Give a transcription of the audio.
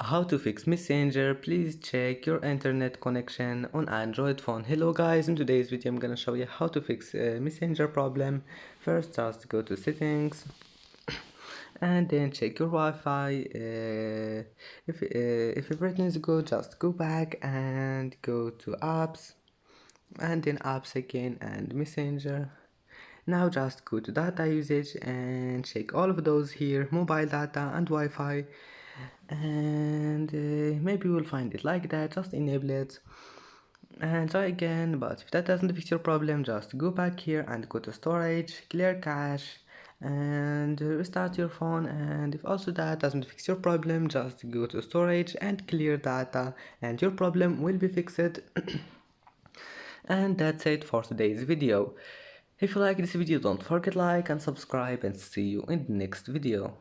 How to fix Messenger. Please check your internet connection on Android phone. Hello guys, in today's video I'm gonna show you how to fix Messenger problem. First, just go to settings and then check your Wi-Fi. If everything is good, just go back and go to apps and then apps again and Messenger. Now just go to data usage and check all of those here, mobile data and Wi-Fi, and maybe you will find it like that. Just enable it and try again, but if that doesn't fix your problem, just go back here and go to storage, clear cache, and restart your phone. And if also that doesn't fix your problem, just go to storage and clear data and your problem will be fixed. And that's it for today's video. If you like this video, don't forget like and subscribe, and see you in the next video.